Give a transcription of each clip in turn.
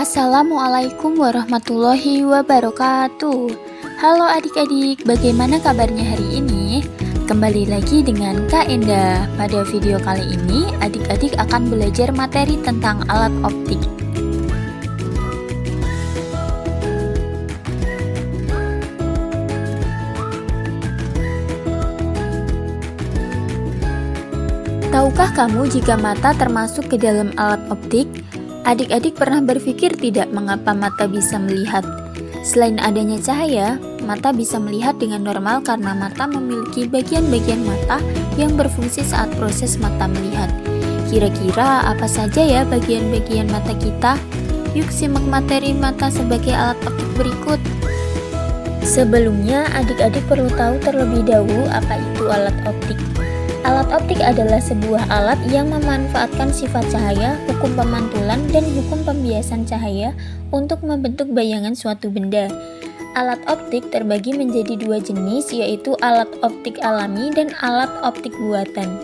Assalamualaikum warahmatullahi wabarakatuh. Halo adik-adik, bagaimana kabarnya hari ini? Kembali lagi dengan Kak Enda. Pada video kali ini, adik-adik akan belajar materi tentang alat optik. Tahukah kamu jika mata termasuk ke dalam alat optik? Adik-adik pernah berpikir tidak mengapa mata bisa melihat? Selain adanya cahaya, mata bisa melihat dengan normal karena mata memiliki bagian-bagian mata yang berfungsi saat proses mata melihat. Kira-kira apa saja ya bagian-bagian mata kita? Yuk simak materi mata sebagai alat optik berikut. Sebelumnya, adik-adik perlu tahu terlebih dahulu apa itu alat optik. Alat optik adalah sebuah alat yang memanfaatkan sifat cahaya, hukum pemantulan, dan hukum pembiasan cahaya untuk membentuk bayangan suatu benda. Alat optik terbagi menjadi dua jenis, yaitu alat optik alami dan alat optik buatan.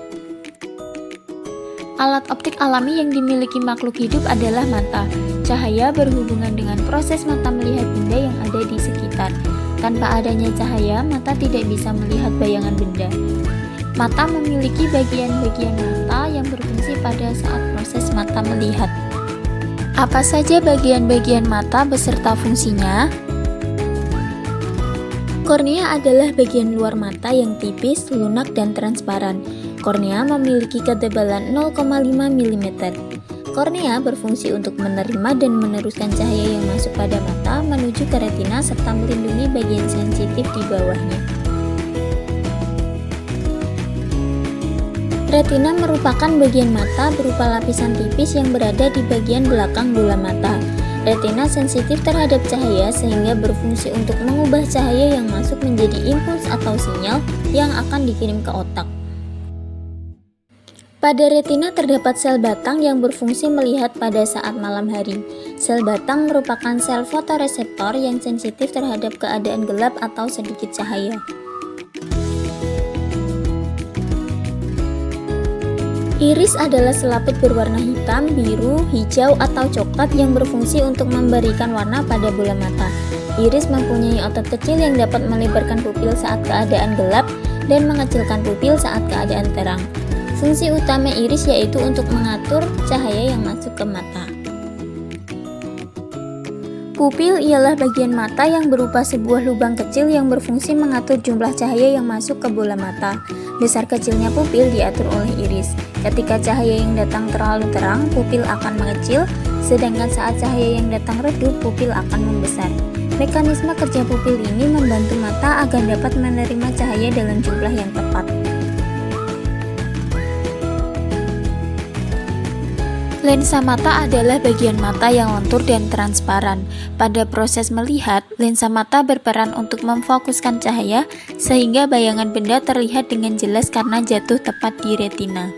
Alat optik alami yang dimiliki makhluk hidup adalah mata. Cahaya berhubungan dengan proses mata melihat benda yang ada di sekitar. Tanpa adanya cahaya, mata tidak bisa melihat bayangan benda. Mata memiliki bagian-bagian mata yang berfungsi pada saat proses mata melihat. Apa saja bagian-bagian mata beserta fungsinya? Kornea adalah bagian luar mata yang tipis, lunak, dan transparan. Kornea memiliki ketebalan 0,5 mm. Kornea berfungsi untuk menerima dan meneruskan cahaya yang masuk pada mata menuju ke retina serta melindungi bagian sensitif di bawahnya. Retina merupakan bagian mata berupa lapisan tipis yang berada di bagian belakang bola mata. Retina sensitif terhadap cahaya sehingga berfungsi untuk mengubah cahaya yang masuk menjadi impuls atau sinyal yang akan dikirim ke otak. Pada retina terdapat sel batang yang berfungsi melihat pada saat malam hari. Sel batang merupakan sel fotoreseptor yang sensitif terhadap keadaan gelap atau sedikit cahaya. Iris adalah selaput berwarna hitam, biru, hijau, atau coklat yang berfungsi untuk memberikan warna pada bola mata. Iris mempunyai otot kecil yang dapat melebarkan pupil saat keadaan gelap dan mengecilkan pupil saat keadaan terang. Fungsi utama iris yaitu untuk mengatur cahaya yang masuk ke mata. Pupil ialah bagian mata yang berupa sebuah lubang kecil yang berfungsi mengatur jumlah cahaya yang masuk ke bola mata. Besar kecilnya pupil diatur oleh iris. Ketika cahaya yang datang terlalu terang, pupil akan mengecil, sedangkan saat cahaya yang datang redup, pupil akan membesar. Mekanisme kerja pupil ini membantu mata agar dapat menerima cahaya dalam jumlah yang tepat. Lensa mata adalah bagian mata yang lentur dan transparan. Pada proses melihat, lensa mata berperan untuk memfokuskan cahaya sehingga bayangan benda terlihat dengan jelas karena jatuh tepat di retina.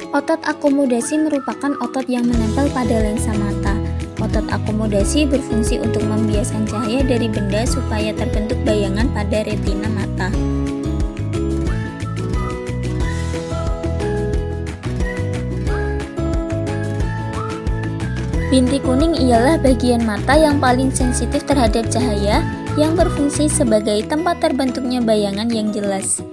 Otot akomodasi merupakan otot yang menempel pada lensa mata. Otot akomodasi berfungsi untuk membiaskan cahaya dari benda supaya terbentuk bayangan pada retina mata. Bintik kuning ialah bagian mata yang paling sensitif terhadap cahaya yang berfungsi sebagai tempat terbentuknya bayangan yang jelas.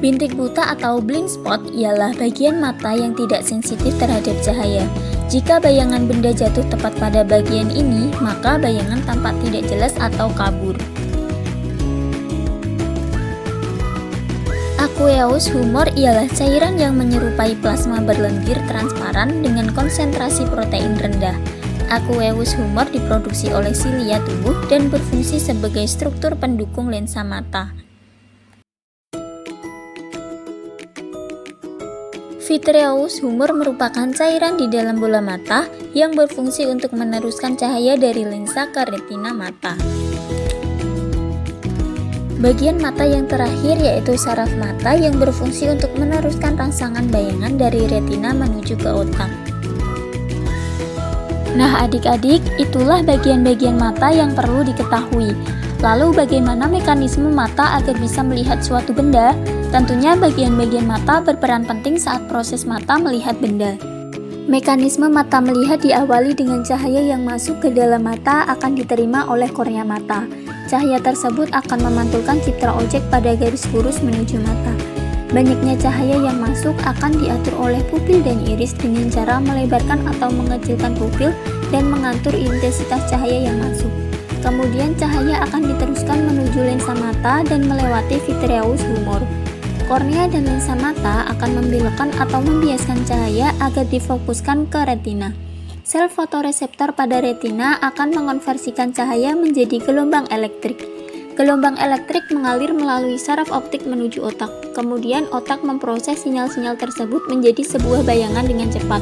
Bintik buta atau blind spot ialah bagian mata yang tidak sensitif terhadap cahaya. Jika bayangan benda jatuh tepat pada bagian ini, maka bayangan tampak tidak jelas atau kabur. Aqueous humor ialah cairan yang menyerupai plasma berlendir transparan dengan konsentrasi protein rendah. Aqueous humor diproduksi oleh silia tubuh dan berfungsi sebagai struktur pendukung lensa mata. Vitreous humor merupakan cairan di dalam bola mata yang berfungsi untuk meneruskan cahaya dari lensa ke retina mata. Bagian mata yang terakhir yaitu saraf mata yang berfungsi untuk meneruskan rangsangan bayangan dari retina menuju ke otak. Nah adik-adik, itulah bagian-bagian mata yang perlu diketahui. Lalu bagaimana mekanisme mata agar bisa melihat suatu benda? Tentunya bagian-bagian mata berperan penting saat proses mata melihat benda. Mekanisme mata melihat diawali dengan cahaya yang masuk ke dalam mata akan diterima oleh kornea mata. Cahaya tersebut akan memantulkan citra objek pada garis lurus menuju mata. Banyaknya cahaya yang masuk akan diatur oleh pupil dan iris dengan cara melebarkan atau mengecilkan pupil dan mengatur intensitas cahaya yang masuk. Kemudian cahaya akan diteruskan menuju lensa mata dan melewati vitreous humor. Kornea dan lensa mata akan membelokkan atau membiaskan cahaya agar difokuskan ke retina. Sel fotoreseptor pada retina akan mengonversikan cahaya menjadi gelombang elektrik. Gelombang elektrik mengalir melalui saraf optik menuju otak. Kemudian otak memproses sinyal-sinyal tersebut menjadi sebuah bayangan dengan cepat.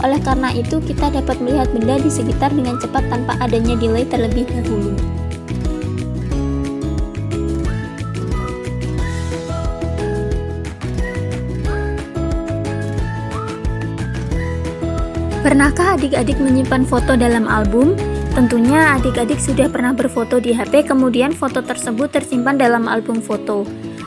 Oleh karena itu, kita dapat melihat benda di sekitar dengan cepat tanpa adanya delay terlebih dahulu. Pernahkah adik-adik menyimpan foto dalam album? Tentunya adik-adik sudah pernah berfoto di HP, kemudian foto tersebut tersimpan dalam album foto.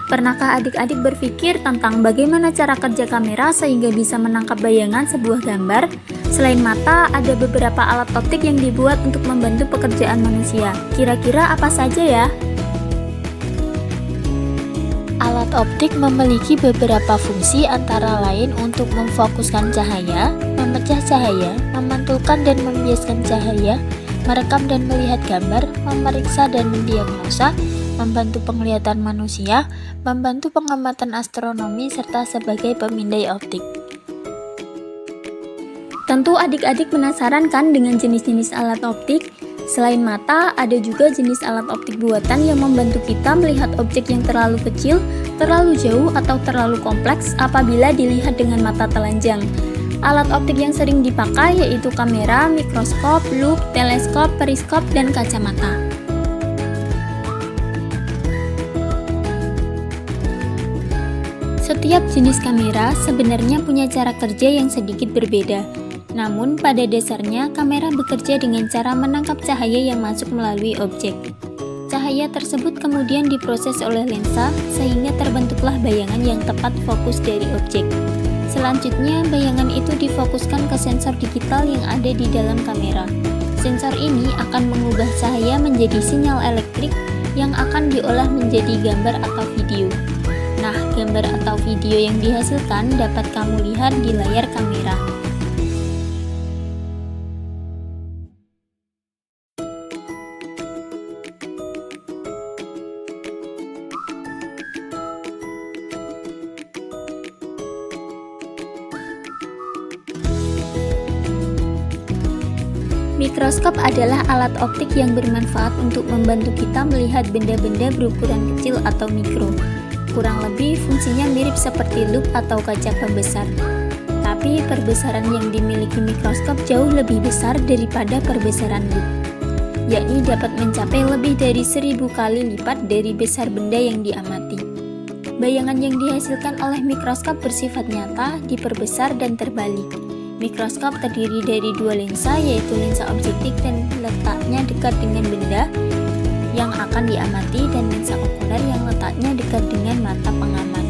Pernahkah adik-adik berpikir tentang bagaimana cara kerja kamera sehingga bisa menangkap bayangan sebuah gambar? Selain mata, ada beberapa alat optik yang dibuat untuk membantu pekerjaan manusia. Kira-kira apa saja ya? Alat optik memiliki beberapa fungsi antara lain untuk memfokuskan cahaya, memecah cahaya, memantulkan dan membiaskan cahaya, merekam dan melihat gambar, memeriksa dan mendiagnosa, membantu penglihatan manusia, membantu pengamatan astronomi, serta sebagai pemindai optik. Tentu adik-adik penasaran kan dengan jenis-jenis alat optik? Selain mata, ada juga jenis alat optik buatan yang membantu kita melihat objek yang terlalu kecil, terlalu jauh, atau terlalu kompleks apabila dilihat dengan mata telanjang. Alat optik yang sering dipakai yaitu kamera, mikroskop, loop, teleskop, periskop, dan kacamata. Setiap jenis kamera sebenarnya punya cara kerja yang sedikit berbeda. Namun, pada dasarnya kamera bekerja dengan cara menangkap cahaya yang masuk melalui objek. Cahaya tersebut kemudian diproses oleh lensa sehingga terbentuklah bayangan yang tepat fokus dari objek. Selanjutnya, bayangan itu difokuskan ke sensor digital yang ada di dalam kamera. Sensor ini akan mengubah cahaya menjadi sinyal elektrik yang akan diolah menjadi gambar atau video. Nah, gambar atau video yang dihasilkan dapat kamu lihat di layar kamera. Mikroskop adalah alat optik yang bermanfaat untuk membantu kita melihat benda-benda berukuran kecil atau mikro. Kurang lebih fungsinya mirip seperti lup atau kaca pembesar. Tapi perbesaran yang dimiliki mikroskop jauh lebih besar daripada perbesaran lup, yakni dapat mencapai lebih dari 1000 kali lipat dari besar benda yang diamati. Bayangan yang dihasilkan oleh mikroskop bersifat nyata, diperbesar dan terbalik. Mikroskop terdiri dari dua lensa, yaitu lensa objektif dan letaknya dekat dengan benda yang akan diamati, dan lensa okuler yang letaknya dekat dengan mata pengamat.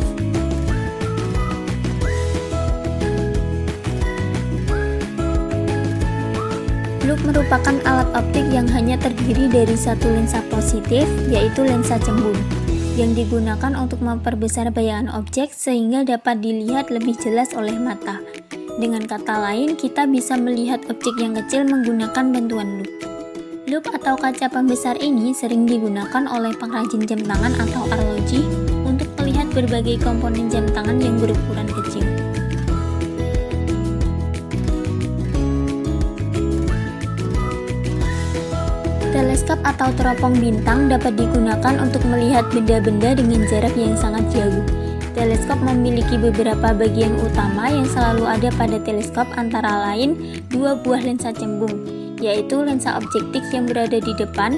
Loop merupakan alat optik yang hanya terdiri dari satu lensa positif, yaitu lensa cembung, yang digunakan untuk memperbesar bayangan objek sehingga dapat dilihat lebih jelas oleh mata. Dengan kata lain, kita bisa melihat objek yang kecil menggunakan bantuan loop. Loop atau kaca pembesar ini sering digunakan oleh pengrajin jam tangan atau arloji untuk melihat berbagai komponen jam tangan yang berukuran kecil. Teleskop atau teropong bintang dapat digunakan untuk melihat benda-benda dengan jarak yang sangat jauh. Teleskop memiliki beberapa bagian utama yang selalu ada pada teleskop, antara lain dua buah lensa cembung, yaitu lensa objektif yang berada di depan,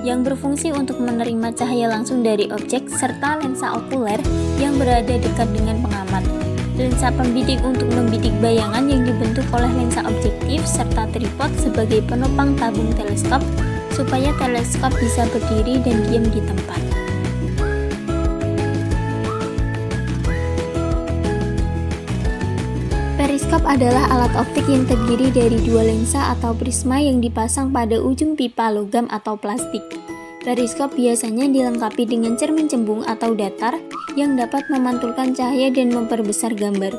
yang berfungsi untuk menerima cahaya langsung dari objek, serta lensa okuler yang berada dekat dengan pengamat. Lensa pembidik untuk membidik bayangan yang dibentuk oleh lensa objektif, serta tripod sebagai penopang tabung teleskop, supaya teleskop bisa berdiri dan diam di tempat. Periskop adalah alat optik yang terdiri dari dua lensa atau prisma yang dipasang pada ujung pipa logam atau plastik. Periskop biasanya dilengkapi dengan cermin cembung atau datar yang dapat memantulkan cahaya dan memperbesar gambar.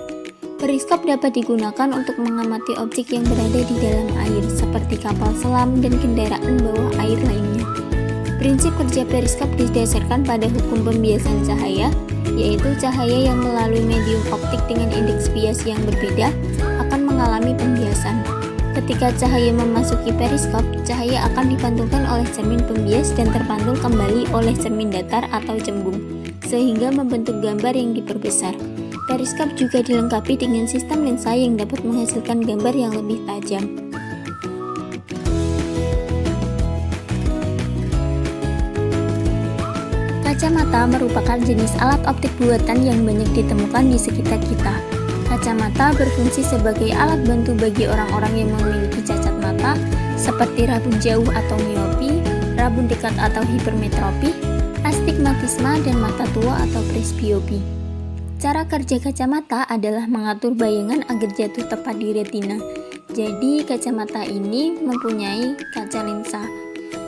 Periskop dapat digunakan untuk mengamati objek yang berada di dalam air, seperti kapal selam dan kendaraan bawah air lainnya. Prinsip kerja periskop didasarkan pada hukum pembiasan cahaya, yaitu cahaya yang melalui medium optik dengan indeks bias yang berbeda akan mengalami pembiasan. Ketika cahaya memasuki periskop, cahaya akan dipantulkan oleh cermin pembias dan terpantul kembali oleh cermin datar atau cembung, sehingga membentuk gambar yang diperbesar. Periskop juga dilengkapi dengan sistem lensa yang dapat menghasilkan gambar yang lebih tajam. Kacamata merupakan jenis alat optik buatan yang banyak ditemukan di sekitar kita. Kacamata berfungsi sebagai alat bantu bagi orang-orang yang memiliki cacat mata, seperti rabun jauh atau miopi, rabun dekat atau hipermetropi, astigmatisme, dan mata tua atau presbiopi. Cara kerja kacamata adalah mengatur bayangan agar jatuh tepat di retina. Jadi, kacamata ini mempunyai kaca lensa.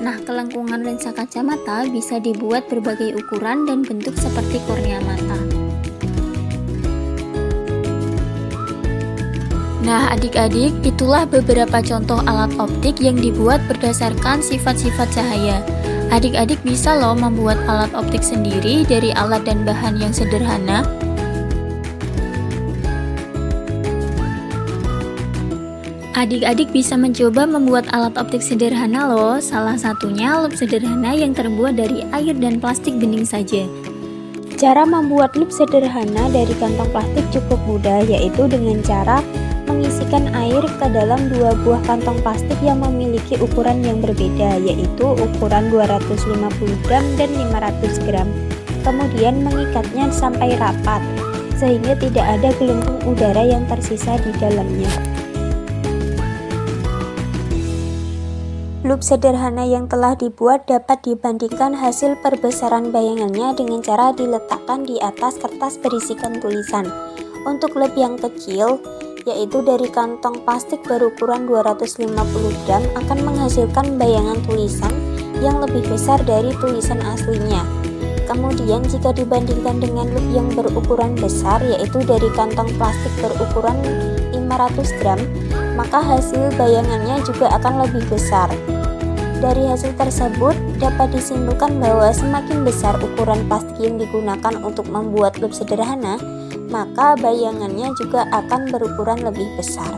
Nah, kelengkungan lensa kacamata bisa dibuat berbagai ukuran dan bentuk seperti kornea mata. Nah, adik-adik, itulah beberapa contoh alat optik yang dibuat berdasarkan sifat-sifat cahaya. Adik-adik bisa loh membuat alat optik sendiri dari alat dan bahan yang sederhana. Adik-adik bisa mencoba membuat alat optik sederhana loh, salah satunya lup sederhana yang terbuat dari air dan plastik bening saja. Cara membuat lup sederhana dari kantong plastik cukup mudah, yaitu dengan cara mengisikan air ke dalam dua buah kantong plastik yang memiliki ukuran yang berbeda, yaitu ukuran 250 gram dan 500 gram. Kemudian mengikatnya sampai rapat, sehingga tidak ada gelembung udara yang tersisa di dalamnya. Lup sederhana yang telah dibuat dapat dibandingkan hasil perbesaran bayangannya dengan cara diletakkan di atas kertas berisikan tulisan. Untuk lup yang kecil, yaitu dari kantong plastik berukuran 250 gram, akan menghasilkan bayangan tulisan yang lebih besar dari tulisan aslinya. Kemudian jika dibandingkan dengan lup yang berukuran besar, yaitu dari kantong plastik berukuran 500 gram, maka hasil bayangannya juga akan lebih besar. Dari hasil tersebut dapat disimpulkan bahwa semakin besar ukuran plastik yang digunakan untuk membuat lup sederhana, maka bayangannya juga akan berukuran lebih besar.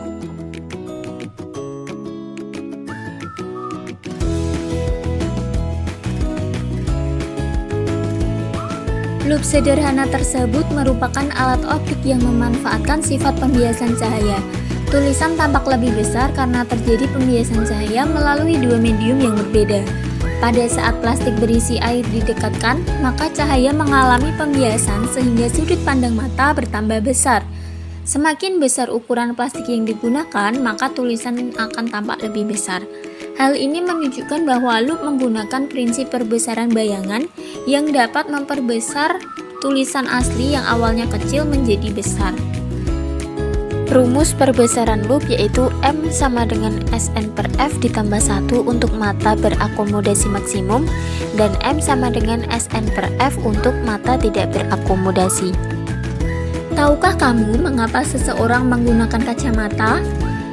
Lup sederhana tersebut merupakan alat optik yang memanfaatkan sifat pembiasan cahaya. Tulisan tampak lebih besar karena terjadi pembiasan cahaya melalui dua medium yang berbeda. Pada saat plastik berisi air didekatkan, maka cahaya mengalami pembiasan sehingga sudut pandang mata bertambah besar. Semakin besar ukuran plastik yang digunakan, maka tulisan akan tampak lebih besar. Hal ini menunjukkan bahwa lup menggunakan prinsip perbesaran bayangan yang dapat memperbesar tulisan asli yang awalnya kecil menjadi besar. Rumus perbesaran lup yaitu M sama dengan Sn per F ditambah 1 untuk mata berakomodasi maksimum dan M sama dengan Sn per F untuk mata tidak berakomodasi. Tahukah kamu mengapa seseorang menggunakan kacamata?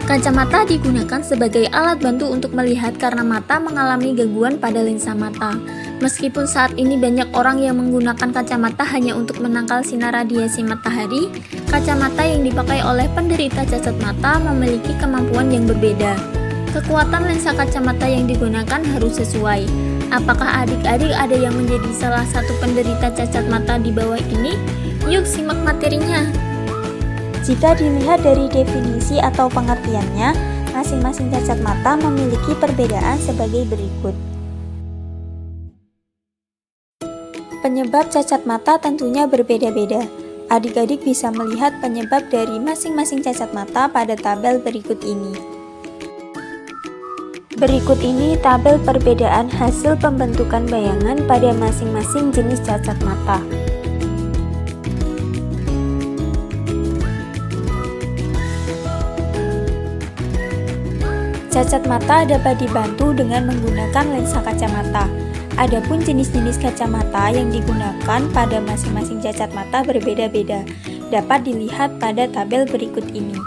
Kacamata digunakan sebagai alat bantu untuk melihat karena mata mengalami gangguan pada lensa mata. Meskipun saat ini banyak orang yang menggunakan kacamata hanya untuk menangkal sinar radiasi matahari, kacamata yang dipakai oleh penderita cacat mata memiliki kemampuan yang berbeda. Kekuatan lensa kacamata yang digunakan harus sesuai. Apakah adik-adik ada yang menjadi salah satu penderita cacat mata di bawah ini? Yuk simak materinya. Jika dilihat dari definisi atau pengertiannya, masing-masing cacat mata memiliki perbedaan sebagai berikut. Penyebab cacat mata tentunya berbeda-beda. Adik-adik bisa melihat penyebab dari masing-masing cacat mata pada tabel berikut ini. Berikut ini tabel perbedaan hasil pembentukan bayangan pada masing-masing jenis cacat mata. Cacat mata dapat dibantu dengan menggunakan lensa kacamata. Adapun jenis-jenis kacamata yang digunakan pada masing-masing cacat mata berbeda-beda. Dapat dilihat pada tabel berikut ini.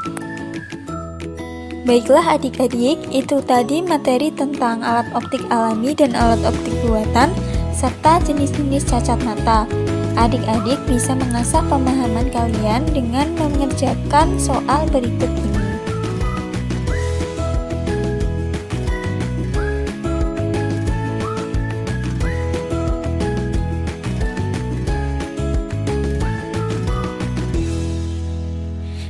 Baiklah adik-adik, itu tadi materi tentang alat optik alami dan alat optik buatan, serta jenis-jenis cacat mata. Adik-adik bisa mengasah pemahaman kalian dengan mengerjakan soal berikut ini.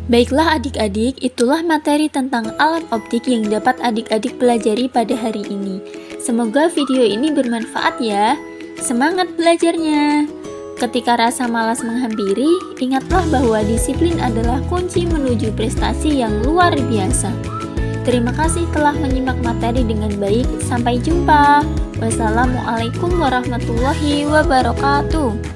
Baiklah adik-adik, itulah materi tentang alat optik yang dapat adik-adik pelajari pada hari ini. Semoga video ini bermanfaat ya. Semangat belajarnya! Ketika rasa malas menghampiri, ingatlah bahwa disiplin adalah kunci menuju prestasi yang luar biasa. Terima kasih telah menyimak materi dengan baik. Sampai jumpa. Wassalamualaikum warahmatullahi wabarakatuh.